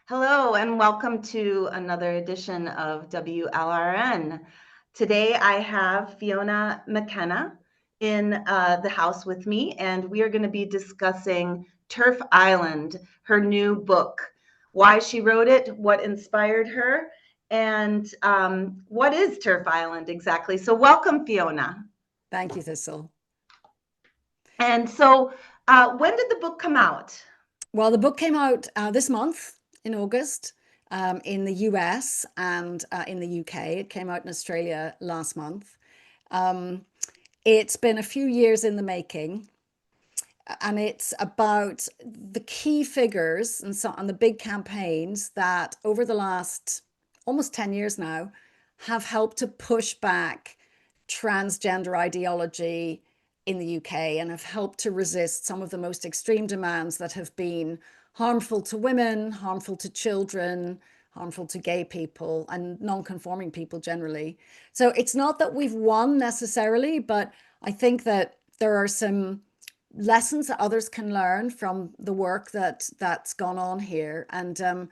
Hello and welcome to another edition of WLRN. Today I have Fiona McAnena in the house with me, and we are going to be discussing TERF Island, her new book, why she wrote it, what inspired her, and what is TERF Island exactly. So welcome, Fiona. Thank you, Thistle. And so when did the book come out? Well, the book came out this month in August in the US and in the UK. It came out in Australia last month. Um, it's been a few years in the making, and it's about the key figures and the big campaigns that over the last almost 10 years now have helped to push back transgender ideology in the UK and have helped to resist some of the most extreme demands that have been harmful to women, harmful to children, harmful to gay people and non-conforming people generally. So it's not that we've won necessarily, but I think that there are some lessons that others can learn from the work that's gone on here. And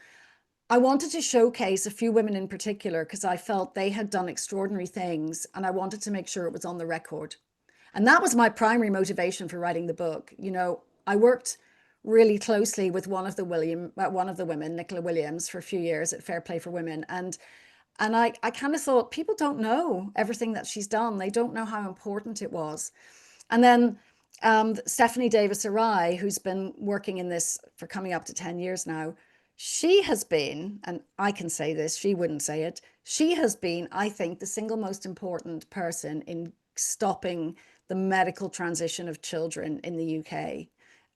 I wanted to showcase a few women in particular because I felt they had done extraordinary things and I wanted to make sure it was on the record. And that was my primary motivation for writing the book. I worked really closely with one of the women, Nicola Williams, for a few years at Fair Play for Women. And I kind of thought people don't know everything that she's done. They don't know how important it was. And then Stephanie Davis Arai, who's been working in this for coming up to 10 years now, she has been, and I can say this, she wouldn't say it, she has been, I think, the single most important person in stopping the medical transition of children in the UK.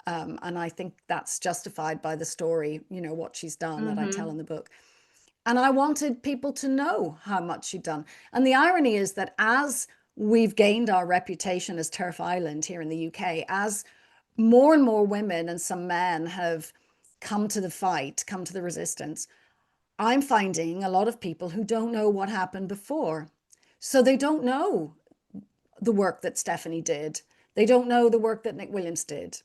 And I think that's justified by the story, what she's done that I tell Mm-hmm. in the book. And I wanted people to know how much she'd done. And the irony is that as we've gained our reputation as TERF Island here in the UK, as more and more women and some men have come to the fight, come to the resistance, I'm finding a lot of people who don't know what happened before. So they don't know the work that Stephanie did. They don't know the work that Nick Williams did.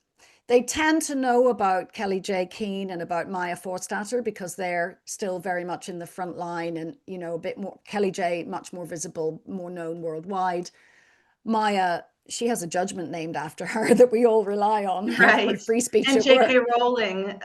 They tend to know about Kelly J. Keane and about Maya Forstater because they're still very much in the front line and, a bit more, Kelly J, much more visible, more known worldwide. Maya, she has a judgment named after her that we all rely on for Right. free speech And at J.K. work. Rowling,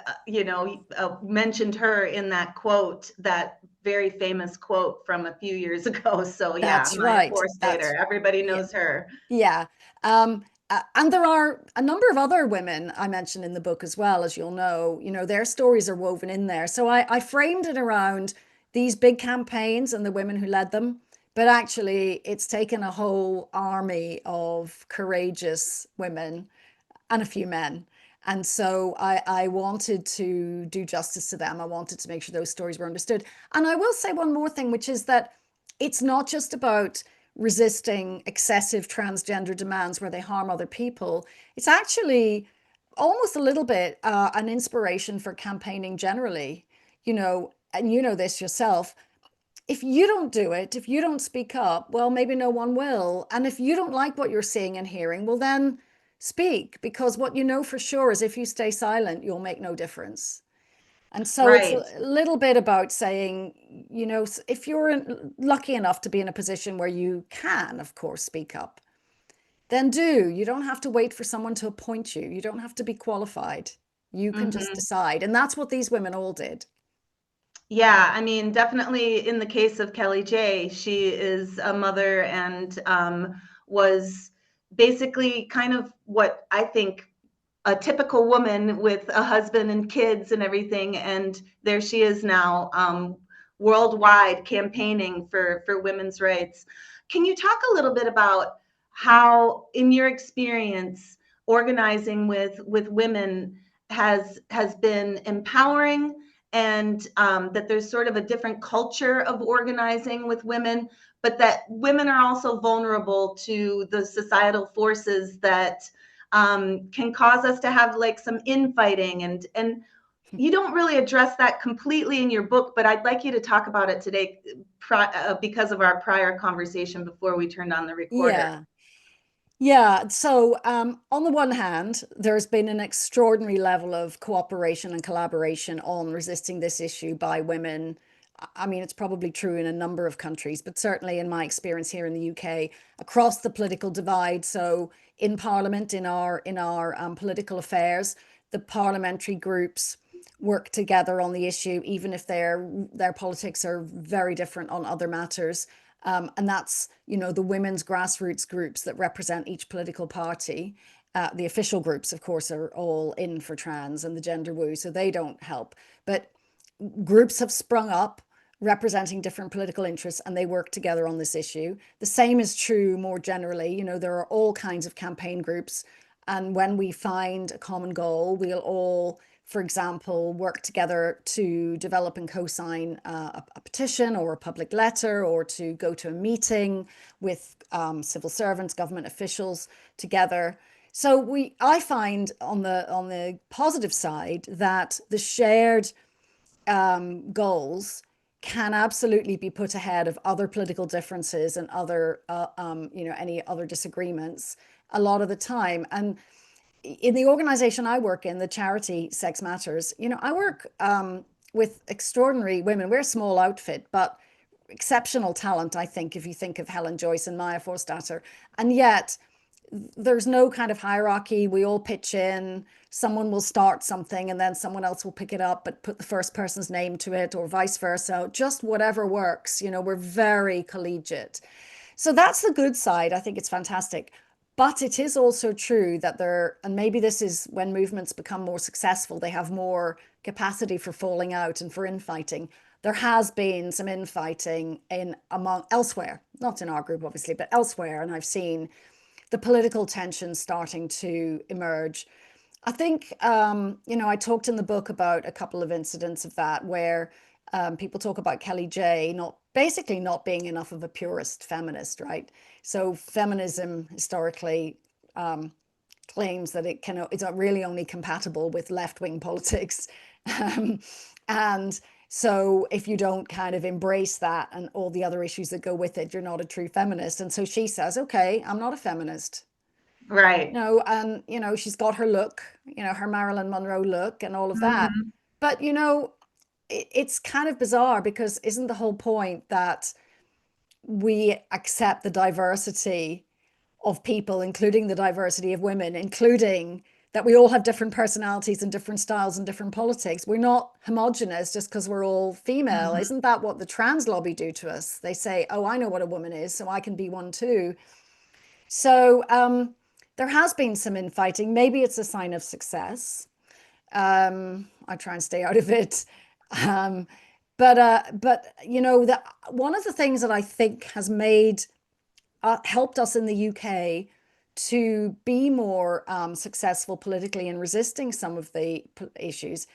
mentioned her in that quote, that very famous quote from a few years ago. So yeah, That's Maya right. Forstater, everybody Yeah. knows her. Yeah. And there are a number of other women I mentioned in the book as well, as you'll know. Their stories are woven in there. So I framed it around these big campaigns and the women who led them. But actually, it's taken a whole army of courageous women and a few men. And so I wanted to do justice to them. I wanted to make sure those stories were understood. And I will say one more thing, which is that it's not just about resisting excessive transgender demands where they harm other people. It's actually almost a little bit an inspiration for campaigning generally, and you know this yourself. If you don't do it, if you don't speak up, well, maybe no one will. And if you don't like what you're seeing and hearing, well, then speak, because what you know for sure is if you stay silent, you'll make no difference. And so it's Right. a little bit about saying, if you're lucky enough to be in a position where you can, of course, speak up, then do. You don't have to wait for someone to appoint you. You don't have to be qualified. You can just Hmm. decide. And that's what these women all did. Yeah, I mean, definitely in the case of Kelly J, she is a mother and was basically kind of what I think a typical woman with a husband and kids and everything. And there she is now, worldwide campaigning for women's rights. Can you talk a little bit about how, in your experience, organizing with women has been empowering, and that there's sort of a different culture of organizing with women, but that women are also vulnerable to the societal forces that can cause us to have like some infighting, and you don't really address that completely in your book, but I'd like you to talk about it today because of our prior conversation before we turned on the recorder. Yeah. Yeah, so on the one hand, there's been an extraordinary level of cooperation and collaboration on resisting this issue by women. I mean, it's probably true in a number of countries, but certainly in my experience here in the UK, across the political divide. So in Parliament, in our political affairs, the parliamentary groups work together on the issue, even if their politics are very different on other matters. And that's, the women's grassroots groups that represent each political party. The official groups, of course, are all in for trans and the gender woo, so they don't help. But groups have sprung up representing different political interests and they work together on this issue. The same is true more generally. There are all kinds of campaign groups. And when we find a common goal, we'll all, for example, work together to develop and co-sign a petition or a public letter, or to go to a meeting with civil servants, government officials together. So I find on the positive side that the shared goals can absolutely be put ahead of other political differences and other, any other disagreements a lot of the time. And in the organization I work in, the charity Sex Matters, I work with extraordinary women. We're a small outfit, but exceptional talent, I think, if you think of Helen Joyce and Maya Forstater. And yet, there's no kind of hierarchy. We all pitch in. Someone will start something and then someone else will pick it up, but put the first person's name to it, or vice versa. Just whatever works. We're very collegiate. So that's the good side. I think it's fantastic. But it is also true that and maybe this is when movements become more successful, they have more capacity for falling out and for infighting. There has been some infighting among elsewhere, not in our group, obviously, but elsewhere. And I've seen the political tensions starting to emerge. I think, I talked in the book about a couple of incidents of that where people talk about Kelly J basically not being enough of a purist feminist, right? So feminism historically claims that it's not really only compatible with left-wing politics. And so if you don't kind of embrace that and all the other issues that go with it, you're not a true feminist. And so she says, okay, I'm not a feminist. Right. And she's got her look, her Marilyn Monroe look and all of that. Mhm. But it's kind of bizarre, because isn't the whole point that we accept the diversity of people, including the diversity of women, including that we all have different personalities and different styles and different politics. We're not homogenous just because we're all female. Mhm. Isn't that what the trans lobby do to us? They say, oh, I know what a woman is, so I can be one too. So there has been some infighting. Maybe it's a sign of success. I try and stay out of it. Um, but that one of the things that I think has helped us in the UK to be more successful politically in resisting some of the issues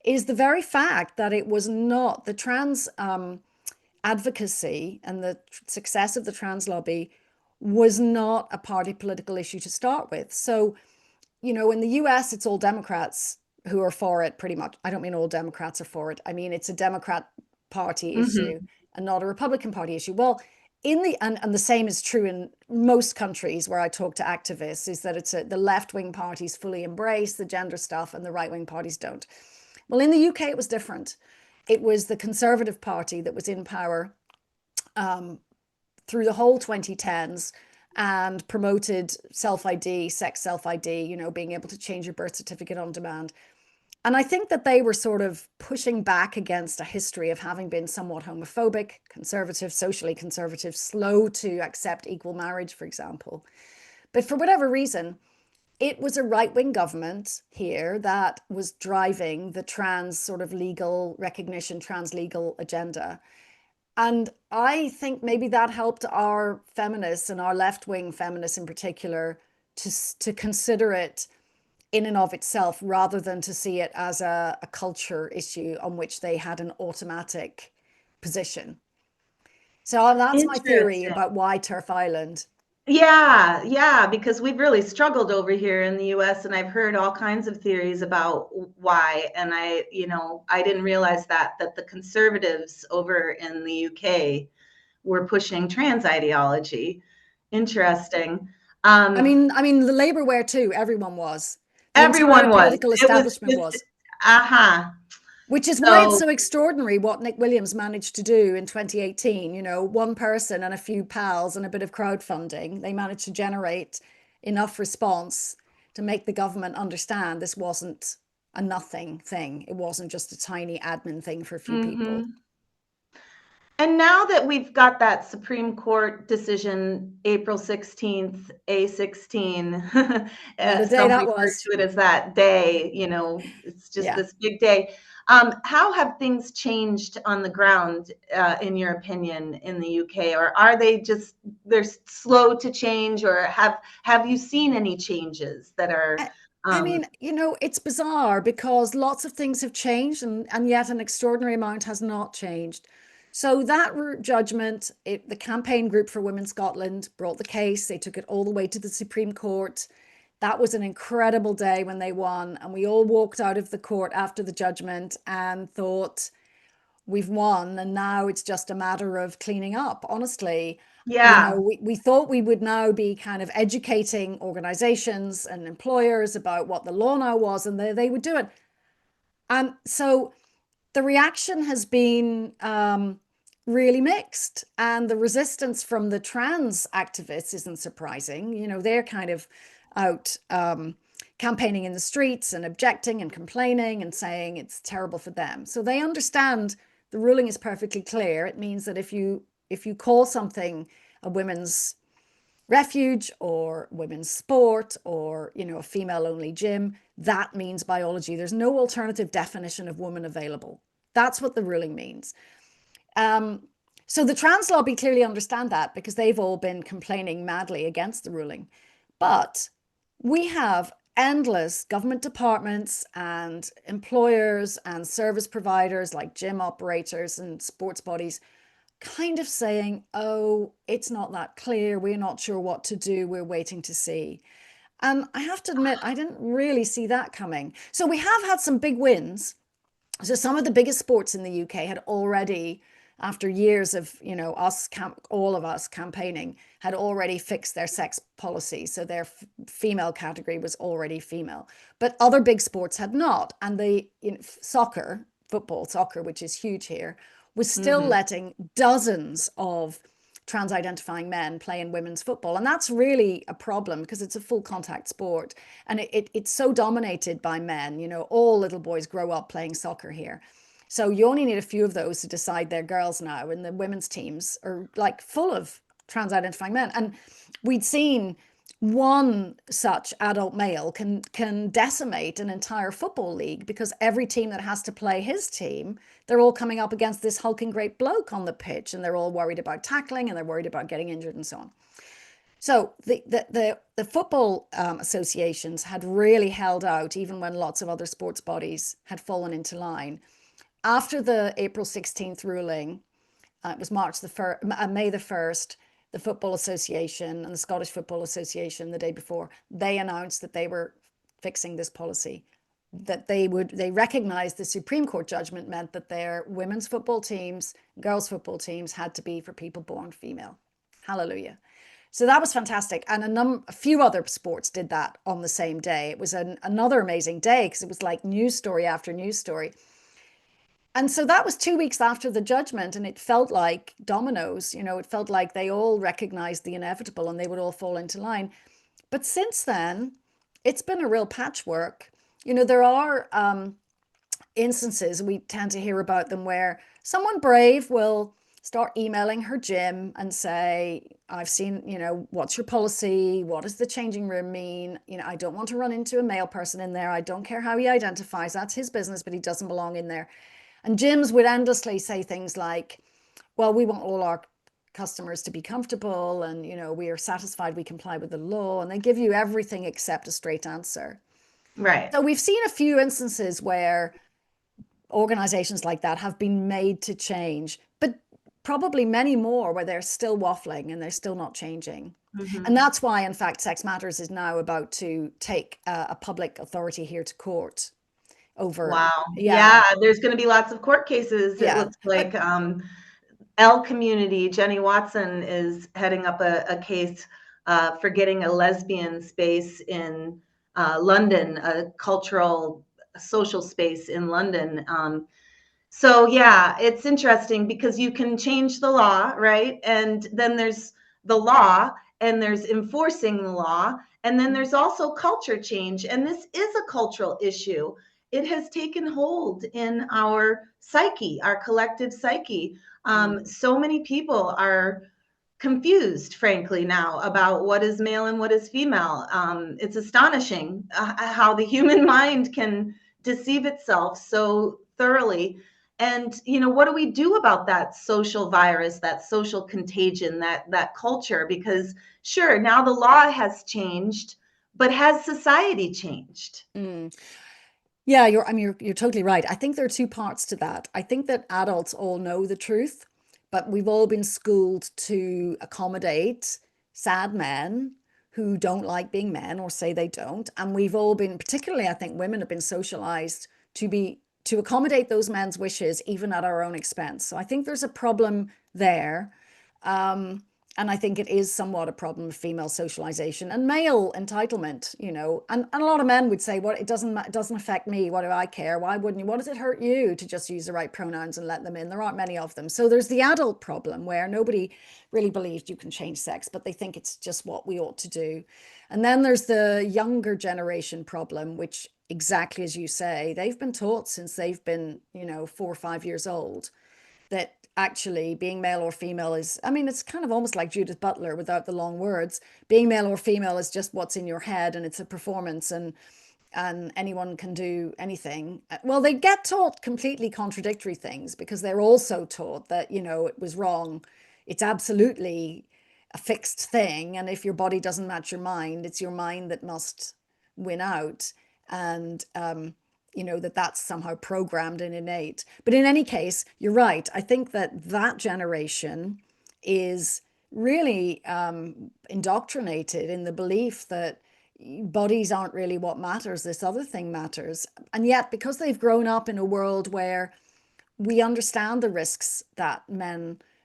is the very fact that it was not the trans advocacy, and the success of the trans lobby was not a party political issue to start with. So, in the US, it's all Democrats who are for it pretty much. I don't mean all Democrats are for it. I mean, it's a Democrat Party issue Mhm. and not a Republican Party issue. Well, and the same is true in most countries where I talk to activists, is that the left-wing parties fully embrace the gender stuff and the right-wing parties don't. Well, in the UK, it was different. It was the Conservative Party that was in power through the whole 2010s and promoted self-ID, sex self-ID, being able to change your birth certificate on demand. And I think that they were sort of pushing back against a history of having been somewhat homophobic, conservative, socially conservative, slow to accept equal marriage, for example. But for whatever reason, it was a right-wing government here that was driving the trans sort of legal recognition, trans legal agenda. And I think maybe that helped our feminists, and our left-wing feminists in particular, to consider it in and of itself, rather than to see it as a culture issue on which they had an automatic position. So that's my theory Interesting. about why TERF Island. Yeah, yeah, because we've really struggled over here in the US, and I've heard all kinds of theories about why. And I didn't realize that the conservatives over in the UK were pushing trans ideology. Interesting. I Um, mean, the Labour were too. Everyone was. The entire everyone was. political It was establishment just, was. uh-huh. Which is why it's So so extraordinary what Nick Williams managed to do in 2018. You know, one person and a few pals and a bit of crowdfunding, they managed to generate enough response to make the government understand this wasn't a nothing thing. It wasn't just a tiny admin thing for a few people. mhm. And now that we've got that Supreme Court decision, April 16th, A16, What a day some that refer was. to it as that day, you know, it's just Yeah. this big day. How have things changed on the ground, in your opinion, in the UK? Or are they just, they're slow to change, or have you seen any changes that are, I, I um, mean, you know, it's bizarre because lots of things have changed and yet an extraordinary amount has not changed. So that judgment, the campaign group for Women Scotland brought the case. They took it all the way to the Supreme Court. That was an incredible day when they won. And we all walked out of the court after the judgment and thought, we've won. And now it's just a matter of cleaning up. Honestly, you know, yeah, we thought we would now be kind of educating organizations and employers about what the law now was, and they would do it. And so the reaction has been really mixed. And the resistance from the trans activists isn't surprising. You know, they're kind of out campaigning in the streets and objecting and complaining and saying it's terrible for them. So they understand the ruling is perfectly clear. It means that if you call something a women's refuge or women's sport or, you know, a female only gym, that means biology. There's no alternative definition of woman available. That's what the ruling means. Um, so the trans lobby clearly understand that because they've all been complaining madly against the ruling. But we have endless government departments and employers and service providers like gym operators and sports bodies kind of saying, oh, it's not that clear. We're not sure what to do. We're waiting to see. And I have to admit, I didn't really see that coming. So we have had some big wins. So some of the biggest sports in the UK had already, after years of, you know, all of us campaigning, had already fixed their sex policy. So their female category was already female. But other big sports had not. And the football, soccer, which is huge here, was still mhm. letting dozens of trans identifying men play in women's football. And that's really a problem because it's a full contact sport and it's so dominated by men. You know, all little boys grow up playing soccer here. So you only need a few of those to decide they're girls now. And the women's teams are like full of trans identifying men. And we'd seen one such adult male can decimate an entire football league because every team that has to play his team, they're all coming up against this hulking great bloke on the pitch and they're all worried about tackling and they're worried about getting injured and so on. So the football associations had really held out even when lots of other sports bodies had fallen into line. After the April 16th ruling, it was May the 1st, the Football Association and the Scottish Football Association the day before, they announced that they were fixing this policy, that they recognized the Supreme Court judgment meant that their women's football teams, girls' football teams had to be for people born female. Hallelujah. So that was fantastic. And a few other sports did that on the same day. It was another amazing day because it was like news story after news story. And so that was 2 weeks after the judgment, and it felt like dominoes. You know, it felt like they all recognized the inevitable and they would all fall into line. But since then, it's been a real patchwork. You know, there are instances, we tend to hear about them, where someone brave will start emailing her gym and say, I've seen, you know, what's your policy? What does the changing room mean? You know, I don't want to run into a male person in there. I don't care how he identifies. That's his business, but he doesn't belong in there. And gyms would endlessly say things like, well, we want all our customers to be comfortable and, you know, we are satisfied we comply with the law. And they give you everything except a straight answer. Right. So we've seen a few instances where organizations like that have been made to change, but probably many more where they're still waffling and they're still not changing. And Mhm. that's why, in fact, Sex Matters is now about to take a public authority here to court over, Wow. yeah, Yeah, there's gonna be lots of court cases, it yeah. looks like, But L Community, Jenny Watson is heading up a case, for getting a lesbian space in London, a cultural, social space in London. So yeah, it's interesting because you can change the law, right? And then there's the law, and there's enforcing the law, and then there's also culture change. And this is a cultural issue. It has taken hold in our psyche, our collective psyche. So many people are confused, frankly, now about what is male and what is female. It's astonishing how the human mind can deceive itself so thoroughly. And what do we do about that social virus, that social contagion, that culture? Because sure, now the law has changed, but has society changed? Yeah, you're totally right. I think there are two parts to that. I think that adults all know the truth, but we've all been schooled to accommodate sad men who don't like being men or say they don't. And we've all been, particularly I think women have been socialized to accommodate those men's wishes even at our own expense. So I think there's a problem there. And I think it is somewhat a problem of female socialization and male entitlement, and a lot of men would say, well, it doesn't affect me. What do I care? Why wouldn't you? What does it hurt you to just use the right pronouns and let them in? There aren't many of them. So there's the adult problem where nobody really believes you can change sex, but they think it's just what we ought to do. And then there's the younger generation problem, which exactly as you say, they've been taught since they've been, 4 or 5 years old, that actually being male or female is, I mean, it's kind of almost like Judith Butler without the long words. Being male or female is just what's in your head, and it's a performance, and anyone can do anything. Well, they get taught completely contradictory things because they're also taught that, it was wrong. It's absolutely a fixed thing. And if your body doesn't match your mind, it's your mind that must win out. And, that's somehow programmed and innate. But in any case, you're right. I think that generation is really indoctrinated in the belief that bodies aren't really what matters. This other thing matters. And yet, because they've grown up in a world where we understand the risks that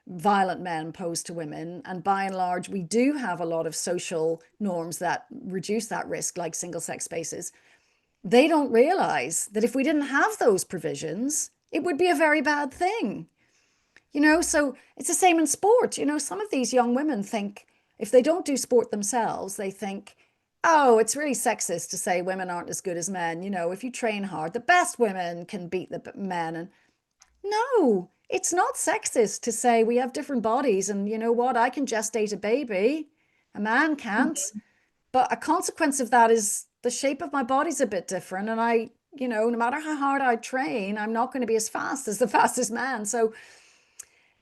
violent men pose to women, and by and large, we do have a lot of social norms that reduce that risk, like single-sex spaces. They don't realize that if we didn't have those provisions, it would be a very bad thing. So it's the same in sport. Some of these young women think if they don't do sport themselves, they think, oh, it's really sexist to say women aren't as good as men. If you train hard, the best women can beat the men. And no, it's not sexist to say we have different bodies. And you know what? I can gestate a baby. A man can't. But a consequence of that is the shape of my body's a bit different. And no matter how hard I train, I'm not going to be as fast as the fastest man. So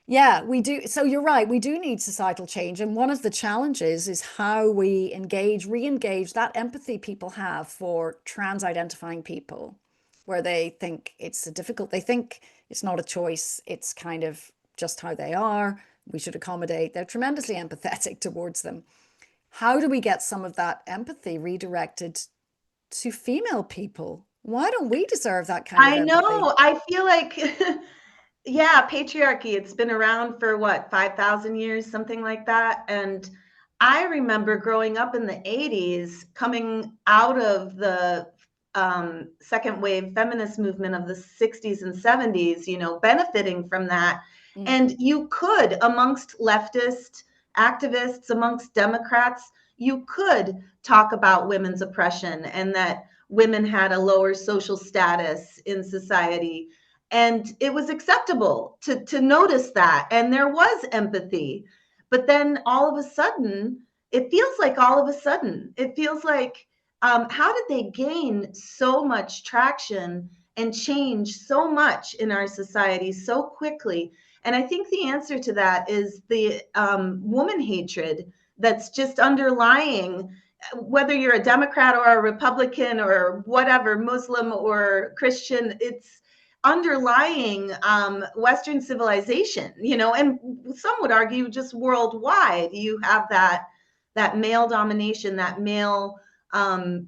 yeah, we do. So you're right. We do need societal change. And one of the challenges is how we re-engage that empathy people have for trans-identifying people, where they think they think it's not a choice. It's kind of just how they are. We should accommodate. They're tremendously empathetic towards them. How do we get some of that empathy redirected to female people? Why don't we deserve that kind of I empathy? know. I feel like, yeah, patriarchy, it's been around for what, 5,000 years, something like that. And I remember growing up in the 80s, coming out of the second wave feminist movement of the 60s and 70s, benefiting from that. And you could, amongst leftist activists, amongst Democrats, you could talk about women's oppression and that women had a lower social status in society. And it was acceptable to notice that. And there was empathy. But then all of a sudden, it feels like how did they gain so much traction and change so much in our society so quickly? And I think the answer to that is the woman hatred that's just underlying, whether you're a Democrat or a Republican or whatever, Muslim or Christian, it's underlying Western civilization, and some would argue just worldwide. You have that male domination, that male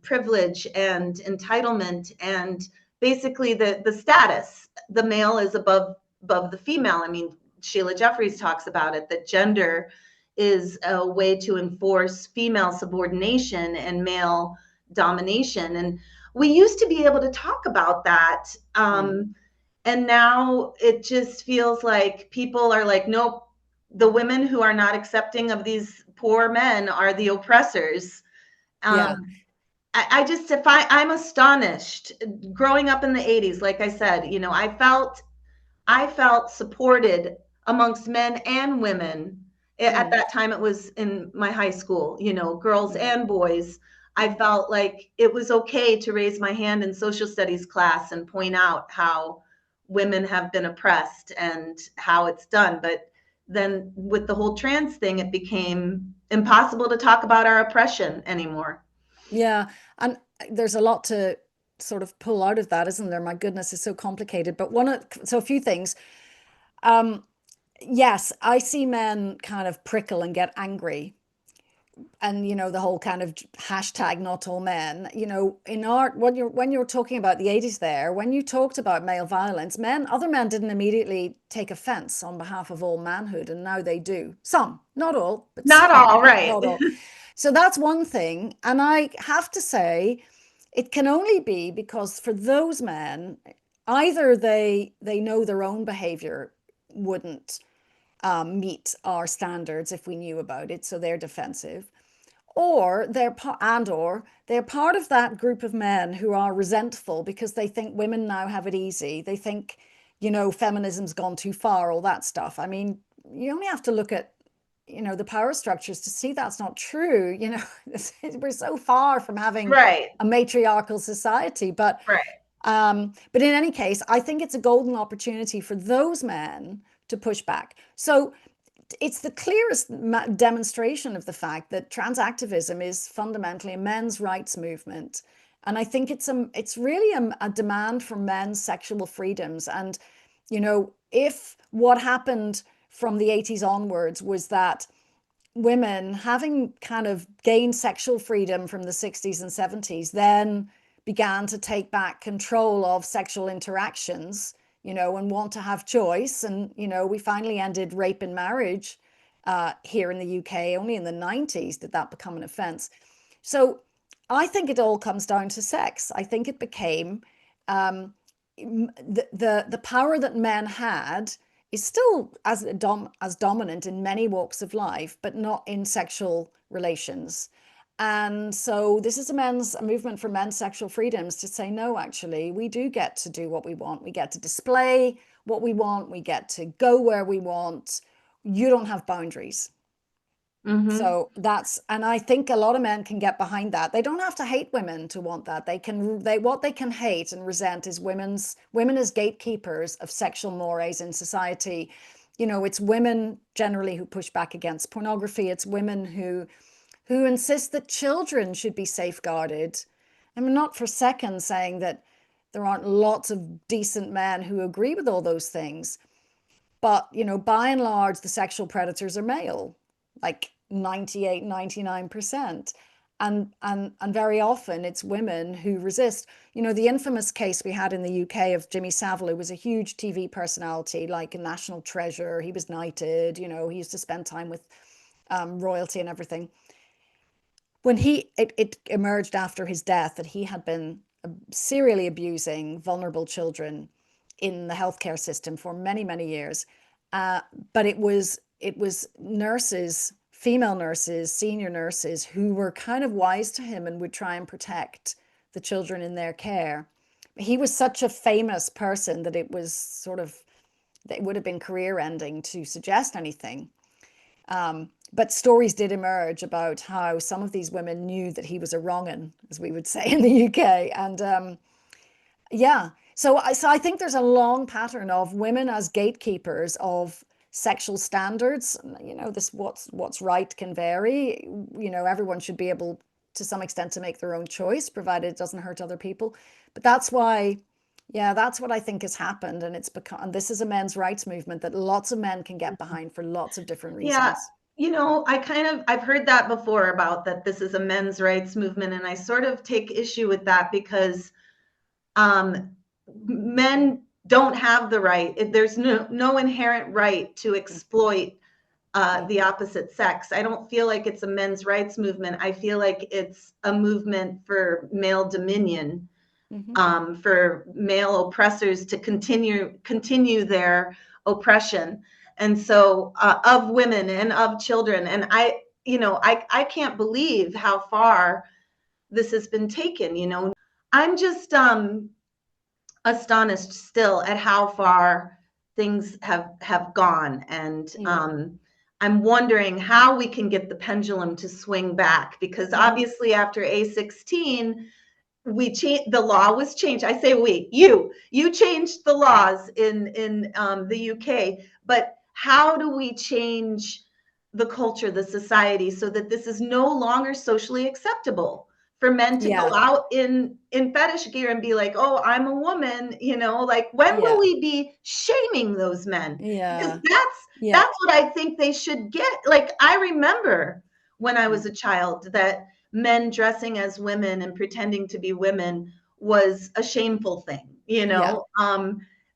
privilege and entitlement, and basically the status. The male is above the female. I mean, Sheila Jeffries talks about it, that gender is a way to enforce female subordination and male domination. And we used to be able to talk about that. And now it just feels like people are like, nope, the women who are not accepting of these poor men are the oppressors. Yeah. I just, if I'm astonished. Growing up in the 80s, like I said, you know, I felt supported amongst men and women. At that time, it was in my high school, you know, girls and boys. I felt like it was okay to raise my hand in social studies class and point out how women have been oppressed and how it's done. But then with the whole trans thing, it became impossible to talk about our oppression anymore. Yeah. And there's a lot to sort of pull out of that, isn't there? My goodness, it's so complicated. But so a few things. Yes, I see men kind of prickle and get angry. And the whole kind of hashtag not all men, in art, when you're talking about the 80s there, when you talked about male violence, other men didn't immediately take offense on behalf of all manhood, and now they do. Some, not all, but Not some, all, right. not all. So that's one thing. And I have to say, it can only be because for those men, either they know their own behavior wouldn't meet our standards if we knew about it, so they're defensive, or they're part of that group of men who are resentful because they think women now have it easy. They think, feminism's gone too far, all that stuff. I mean, you only have to look at the power structures to see that's not true. We're so far from having Right. a matriarchal society. But Right. but in any case, I think it's a golden opportunity for those men to push back. So it's the clearest demonstration of the fact that trans activism is fundamentally a men's rights movement. And I think it's really a demand for men's sexual freedoms. And, if what happened from the 80s onwards was that women, having kind of gained sexual freedom from the 60s and 70s, then began to take back control of sexual interactions, and want to have choice. And, we finally ended rape in marriage here in the UK. Only in the 90s did that become an offense. So I think it all comes down to sex. I think it became the power that men had is still as dominant in many walks of life, but not in sexual relations. And so this is a movement for men's sexual freedoms to say, no, actually, we do get to do what we want. We get to display what we want. We get to go where we want. You don't have boundaries. Mm-hmm. So and I think a lot of men can get behind that. They don't have to hate women to want that. What they can hate and resent is women as gatekeepers of sexual mores in society. It's women generally who push back against pornography. It's women who insist that children should be safeguarded. I'm not for a second saying that there aren't lots of decent men who agree with all those things. But, by and large, the sexual predators are male, like 98, 99%. And very often it's women who resist. The infamous case we had in the UK of Jimmy Savile, who was a huge TV personality, like a national treasure. He was knighted, he used to spend time with royalty and everything. When it emerged after his death that he had been serially abusing vulnerable children in the healthcare system for many, many years. But it was nurses, female nurses, senior nurses, who were kind of wise to him and would try and protect the children in their care. He was such a famous person that it would have been career ending to suggest anything. But stories did emerge about how some of these women knew that he was a wrong'un, as we would say in the UK. And yeah, so I think there's a long pattern of women as gatekeepers of sexual standards. This what's right can vary. Everyone should be able, to some extent, to make their own choice, provided it doesn't hurt other people. But that's why, yeah, that's what I think has happened, and and this is a men's rights movement that lots of men can get behind for lots of different Yeah, reasons. I've heard that before about that this is a men's rights movement, and I sort of take issue with that because men don't have the right. There's no inherent right to exploit the opposite sex. I don't feel like it's a men's rights movement. I feel like it's a movement for male dominion, Mm-hmm. for male oppressors to continue their oppression, and so of women and of children. And I can't believe how far this has been taken. I'm just astonished still at how far things have gone, and Mm. I'm wondering how we can get the pendulum to swing back, because Mm-hmm. obviously after A16 the law was changed. I say you changed the laws in the UK, but how do we change the culture, the society, so that this is no longer socially acceptable for men to go Yeah, out in fetish gear and be like, oh, I'm a woman, like when will yeah, we be shaming those men? Because yeah, that's yeah. that's what I think they should get. Like, I remember when I Mm. was a child that men dressing as women and pretending to be women was a shameful thing, Yeah.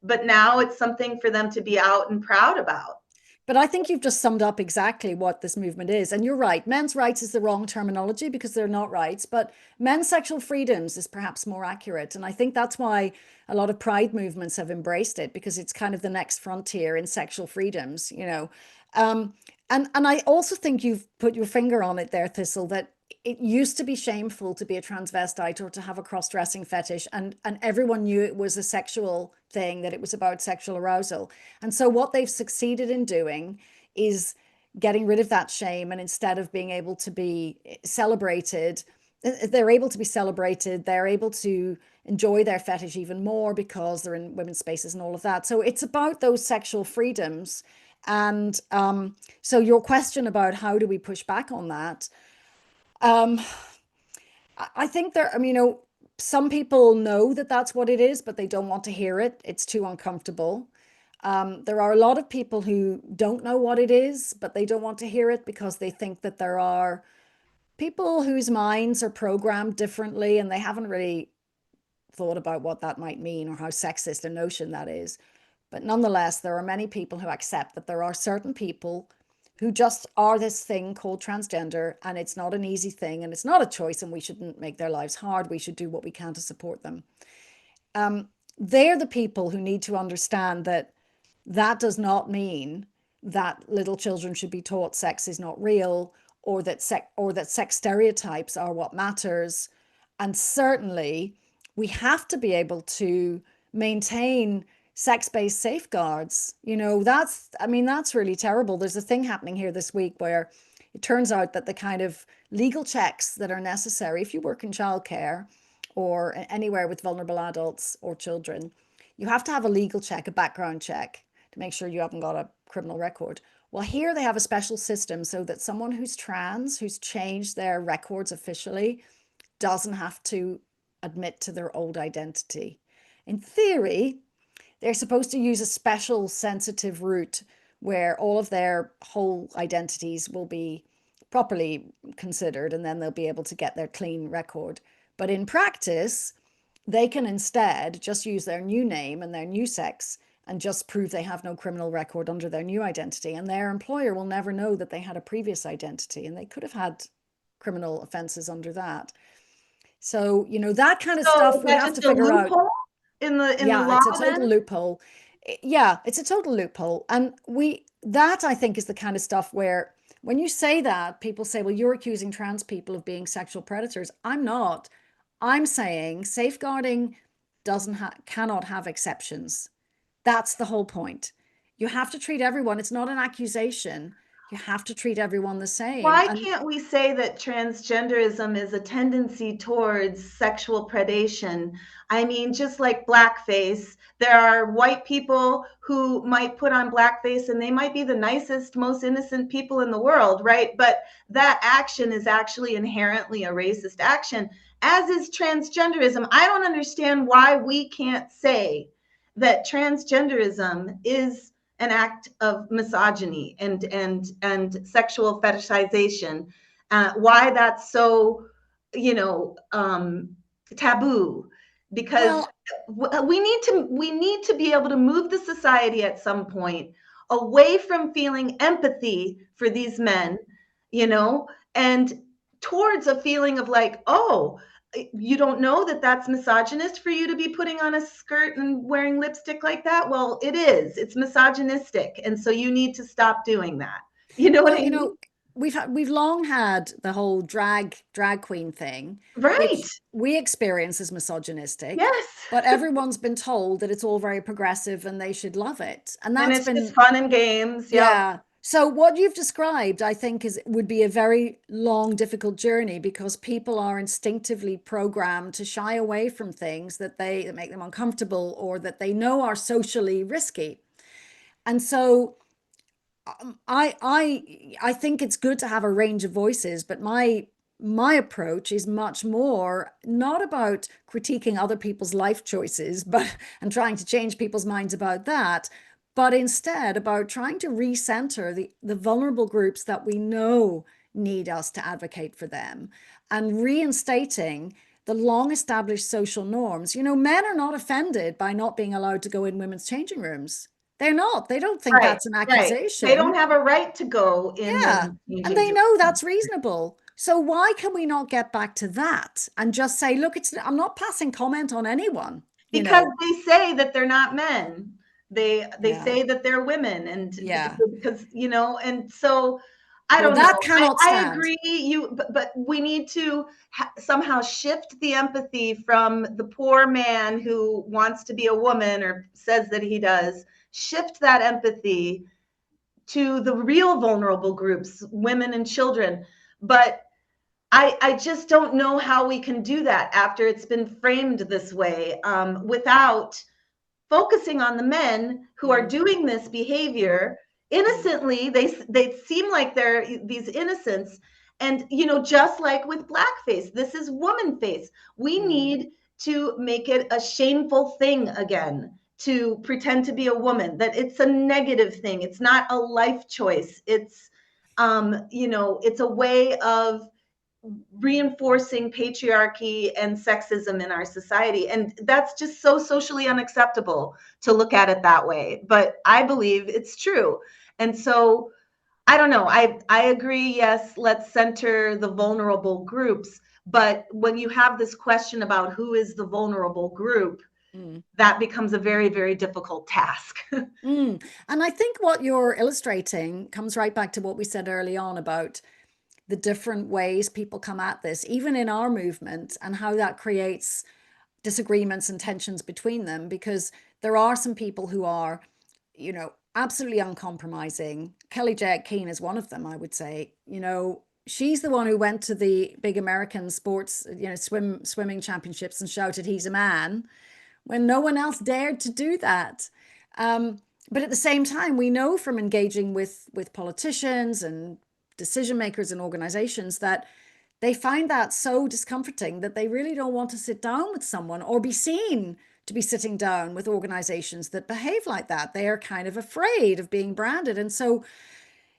but now it's something for them to be out and proud about. But I think you've just summed up exactly what this movement is. And you're right. Men's rights is the wrong terminology because they're not rights, but men's sexual freedoms is perhaps more accurate. And I think that's why a lot of pride movements have embraced it, because it's kind of the next frontier in sexual freedoms. Um, and I also think you've put your finger on it there, Thistle, that it used to be shameful to be a transvestite or to have a cross-dressing fetish, and everyone knew it was a sexual thing, that it was about sexual arousal. And so what they've succeeded in doing is getting rid of that shame, and instead of being able to be celebrated, they're able to be celebrated, they're able to enjoy their fetish even more because they're in women's spaces and all of that. So it's about those sexual freedoms. And so your question about how do we push back on that, um, I think some people know that that's what it is, but they don't want to hear it. It's too uncomfortable. There are a lot of people who don't know what it is, but they don't want to hear it because they think that there are people whose minds are programmed differently and they haven't really thought about what that might mean or how sexist a notion that is. But nonetheless, there are many people who accept that there are certain people who just are this thing called transgender, and it's not an easy thing, and it's not a choice, and we shouldn't make their lives hard. We should do what we can to support them. They're the people who need to understand that that does not mean that little children should be taught sex is not real, or that sex stereotypes are what matters. And certainly we have to be able to maintain sex-based safeguards. That's really terrible. There's a thing happening here this week where it turns out that the kind of legal checks that are necessary if you work in childcare or anywhere with vulnerable adults or children, you have to have a legal check, a background check, to make sure you haven't got a criminal record. Well, here they have a special system so that someone who's trans, who's changed their records officially, doesn't have to admit to their old identity. In theory, they're supposed to use a special sensitive route where all of their whole identities will be properly considered, and then they'll be able to get their clean record. But in practice, they can instead just use their new name and their new sex and just prove they have no criminal record under their new identity. And their employer will never know that they had a previous identity, and they could have had criminal offenses under that. So, that kind of So stuff is we that have to just a figure out. loophole in the Yeah, law it's a total then? loophole. Yeah, it's a total loophole. And that I think is the kind of stuff where when you say that, people say, well, you're accusing trans people of being sexual predators. I'm not. I'm saying safeguarding cannot have exceptions. That's the whole point. You have to treat everyone. It's not an accusation. You have to treat everyone the same. Why And can't we say that transgenderism is a tendency towards sexual predation? I mean, just like blackface, there are white people who might put on blackface and they might be the nicest, most innocent people in the world, right? But that action is actually inherently a racist action, as is transgenderism. I don't understand why we can't say that transgenderism is an act of misogyny and sexual fetishization. Why that's so, taboo? Because well, we need to be able to move the society at some point away from feeling empathy for these men, you know, and towards a feeling of like, oh, you don't know that that's misogynist for you to be putting on a skirt and wearing lipstick like that? Well, it is. It's misogynistic. And so you need to stop doing that. You know what Well, I mean? we've long had the whole drag queen thing, Right. which we experience as misogynistic, Yes. but everyone's been told that it's all very progressive and they should love it. And And that's it's just been, fun and games. Yep. yeah. So what you've described, I think, is would be a very long, difficult journey because people are instinctively programmed to shy away from things that make them uncomfortable or that they know are socially risky. And so I think it's good to have a range of voices, but my approach is much more not about critiquing other people's life choices, but and trying to change people's minds about that, but instead about trying to recenter the vulnerable groups that we know need us to advocate for them and reinstating the long established social norms. You know, men are not offended by not being allowed to go in women's changing rooms. They're not. They don't think Right. that's an Right. They don't accusation. have a right to go in Yeah. women's And changing they know rooms. that's reasonable. So why can we not get back to that and just say, look, I'm not passing comment on anyone, you Because know? they say that they're not men. They Yeah. say that they're women, and Yeah. because and so I Well, don't know. that cannot I stand. agree. But we need to somehow shift the empathy from the poor man who wants to be a woman or says that he does. Shift that empathy to the real vulnerable groups, women and children. But I just don't know how we can do that after it's been framed this way, without focusing on the men who are Mm, doing this behavior mm, innocently. They seem like they're these innocents, and just like with blackface, this is woman face. We mm, need to make it a shameful thing again to pretend to be a woman, that it's a negative thing, it's not a life choice, it's a way of reinforcing patriarchy and sexism in our society. And that's just so socially unacceptable to look at it that way. But I believe it's true. And so I don't know. I agree. Yes, let's center the vulnerable groups. But when you have this question about who is the vulnerable group, mm, that becomes a very, very difficult task. mm. And I think what you're illustrating comes right back to what we said early on about the different ways people come at this, even in our movement, and how that creates disagreements and tensions between them, because there are some people who are, absolutely uncompromising. Kelly Keane is one of them, I would say. She's the one who went to the big American sports, swimming championships and shouted, "He's a man," when no one else dared to do that. Um, but at the same time, we know from engaging with politicians and decision makers and organizations that they find that so discomforting that they really don't want to sit down with someone or be seen to be sitting down with organizations that behave like that. They are kind of afraid of being branded. And so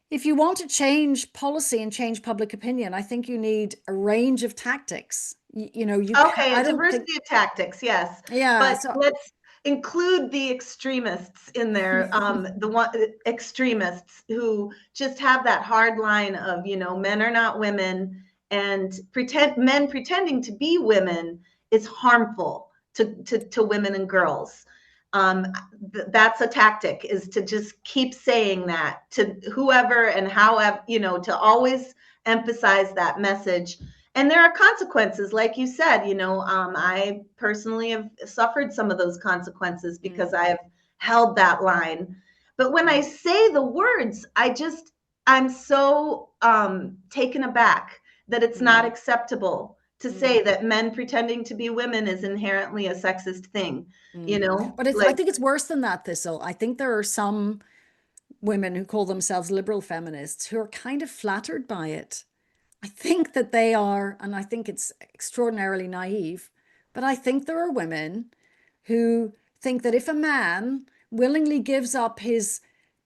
if you want to change policy and change public opinion, I think you need a range of tactics. You can Okay, I a don't think, diversity of tactics, yes, yeah, but so let's include the extremists in there. The one extremists who just have that hard line of, men are not women, and men pretending to be women is harmful to women and girls. Um, that's a tactic, is to just keep saying that to whoever and however, to always emphasize that message. And there are consequences, like you said. I personally have suffered some of those consequences because mm, I've held that line. But when I mm, say the words, I'm so taken aback that it's not mm, acceptable to say mm, that men pretending to be women is inherently a sexist thing. mm. But I Like, think it's worse than that, Thistle. I think there are some women who call themselves liberal feminists who are kind of flattered by it. I think that they are, and I think it's extraordinarily naive, but I think there are women who think that if a man willingly gives up his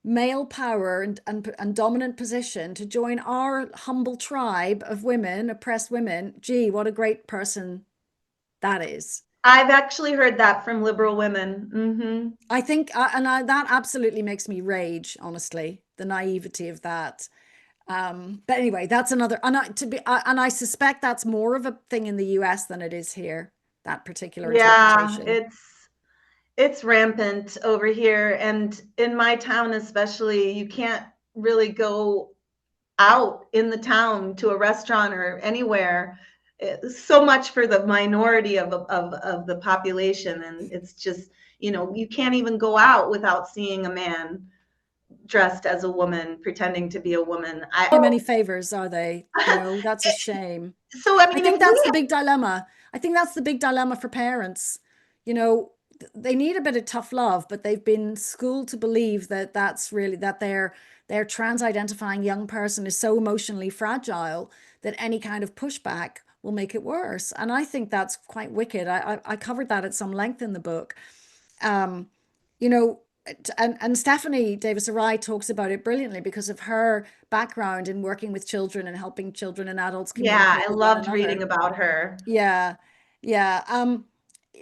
male power and dominant position to join our humble tribe of women, oppressed women, gee, what a great person that is. I've actually heard that from liberal women. I think, that absolutely makes me rage, honestly, the naivety of that. But anyway, that's another, and I suspect that's more of a thing in the US than it is here, that particular Yeah, interpretation. it's rampant over here, and in my town especially, you can't really go out in the town to a restaurant or anywhere. So much for the minority of the population, and it's just, you can't even go out without seeing a man dressed as a woman pretending to be a woman. Too many favors, are they? That's a shame. So I I mean, if think that's we the big dilemma. I think that's the big dilemma for parents. You know, they need a bit of tough love, but they've been schooled to believe that that's really that their trans-identifying young person is so emotionally fragile that any kind of pushback will make it worse. And I think that's quite wicked. I covered that at some length in the book. Um, you know, and Stephanie Davis Arai talks about it brilliantly because of her background in working with children and helping children and adults yeah, communicate I with one loved reading another. about her. Yeah, yeah.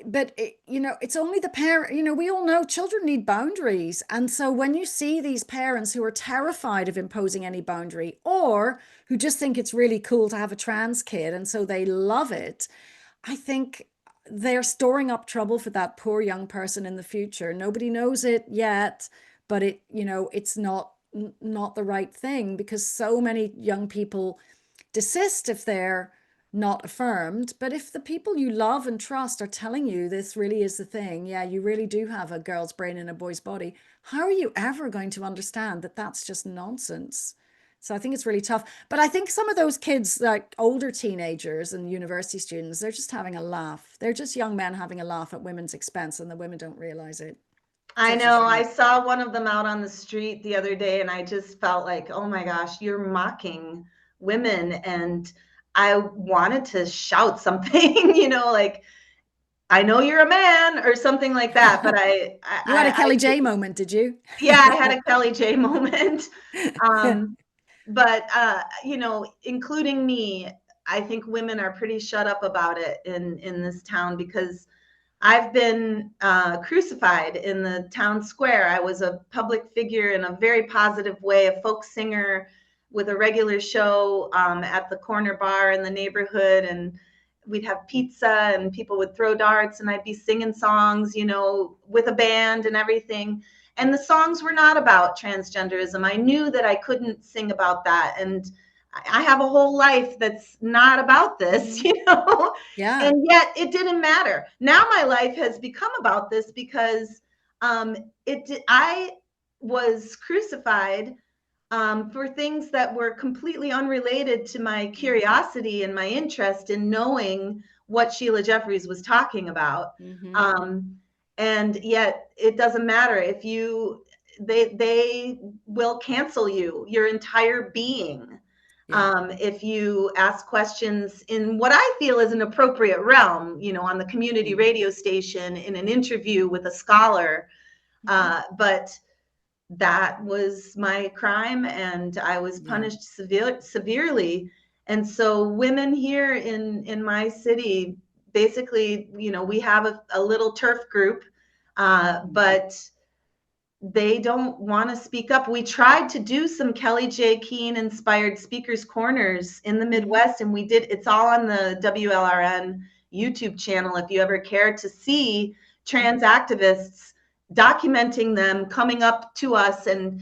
But it's only the parent, we all know children need boundaries. And so when you see these parents who are terrified of imposing any boundary or who just think it's really cool to have a trans kid and so they love it, I think they're storing up trouble for that poor young person in the future. Nobody knows it yet, but it's not the right thing because so many young people desist if they're not affirmed. But if the people you love and trust are telling you this really is the thing, yeah, you really do have a girl's brain in a boy's body, how are you ever going to understand that that's just nonsense? So I think it's really tough. But I think some of those kids, like older teenagers and university students, they're just having a laugh. They're just young men having a laugh at women's expense, and the women don't realize it. I Such a know. I shame. saw one of them out on the street the other day, and I just felt like, oh my gosh, you're mocking women. And I wanted to shout something, like, I know you're a man or something like that. But You had a I Kelly J moment, did you? yeah, I had a Kelly J moment. Um, but including me, I think women are pretty shut up about it in this town because I've been crucified in the town square. I was a public figure in a very positive way, a folk singer with a regular show at the corner bar in the neighborhood. And we'd have pizza and people would throw darts and I'd be singing songs, with a band and everything. And the songs were not about transgenderism. I knew that I couldn't sing about that. And I have a whole life that's not about this, Yeah. and yet it didn't matter. Now my life has become about this because I was crucified for things that were completely unrelated to my curiosity and my interest in knowing what Sheila Jeffreys was talking about. Hmm. Um, and yet it doesn't matter if they will cancel your entire being Yeah. if you ask questions in what I feel is an appropriate realm, on the community Mm. radio station in an interview with a scholar. Hmm. But that was my crime, and I was Yeah. punished severely. And so, women here in my city, basically, we have a little TERF group, but they don't want to speak up. We tried to do some Kelly J. Keene inspired speakers corners in the Hmm. Midwest, and it's all on the WLRN YouTube channel if you ever care to see trans Hmm. activists documenting them coming up to us and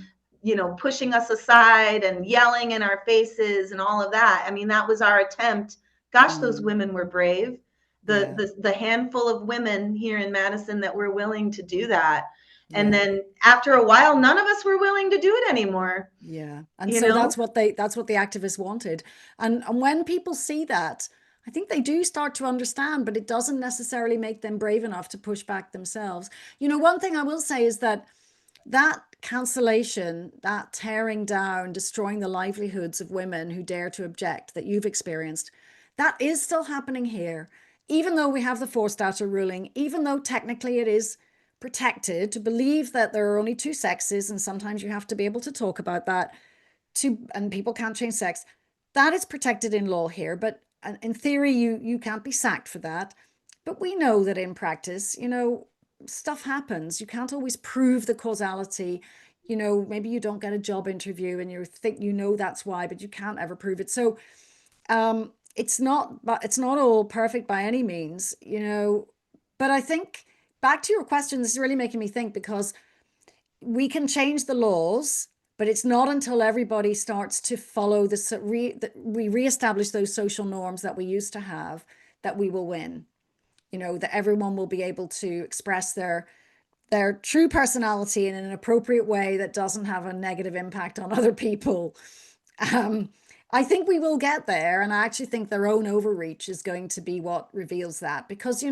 pushing us aside and yelling in our faces and all of that. I mean, that was our attempt. Gosh, those Mm. women were brave. The, Yeah. the handful of women here in Madison that were willing to do that, and Yeah. then after a while, none of us were willing to do it anymore, Yeah. And you so know? that's what the activists wanted. And when people see that, I think they do start to understand, but it doesn't necessarily make them brave enough to push back themselves. One thing I will say is that cancellation, that tearing down, destroying the livelihoods of women who dare to object that you've experienced, that is still happening here. Even though we have the Forstater ruling, even though technically it is protected to believe that there are only two sexes, and sometimes you have to be able to talk about that, and people can't change sex. That is protected in law here, but in theory, you can't be sacked for that. But we know that in practice, stuff happens. You can't always prove the causality. Maybe you don't get a job interview and you think that's why, but you can't ever prove it. So it's not all perfect by any means, but I think back to your question, this is really making me think, because we can change the laws, but it's not until everybody starts to follow we reestablish those social norms that we used to have, that we will win. That everyone will be able to express their true personality in an appropriate way that doesn't have a negative impact on other people. Um, I think we will get there, and I actually think their own overreach is going to be what reveals that, because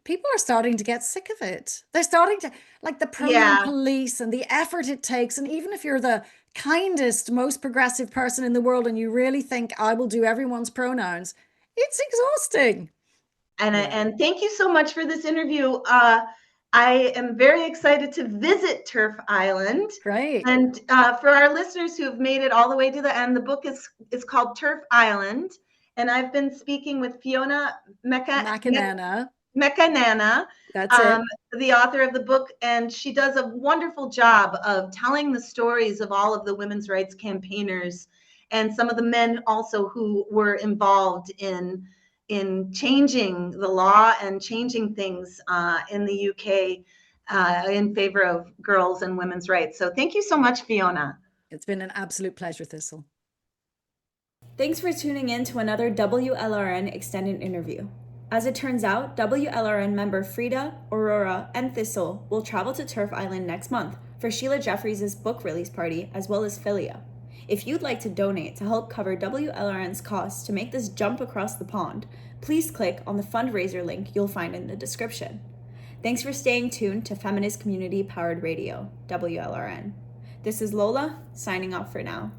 people are starting to get sick of it. They're starting to, like, the pronoun Yeah. police and the effort it takes. And even if you're the kindest, most progressive person in the world and you really think I will do everyone's pronouns, it's exhausting. Yeah, And thank you so much for this interview. I am very excited to visit TERF Island. great. And for our listeners who have made it all the way to the end, the book is called TERF Island. And I've been speaking with Fiona McAnena, McAnena, that's um, it. the author of the book, and she does a wonderful job of telling the stories of all of the women's rights campaigners and some of the men also who were involved in changing the law and changing things in the UK in favor of girls and women's rights. So thank you so much, Fiona. It's been an absolute pleasure, Thistle. Thanks for tuning in to another WLRN extended interview. As it turns out, WLRN member Frida, Aurora, and Thistle will travel to TERF Island next month for Sheila Jeffries' book release party, as well as Philia. If you'd like to donate to help cover WLRN's costs to make this jump across the pond, please click on the fundraiser link you'll find in the description. Thanks for staying tuned to Feminist Community Powered Radio, WLRN. This is Lola, signing off for now.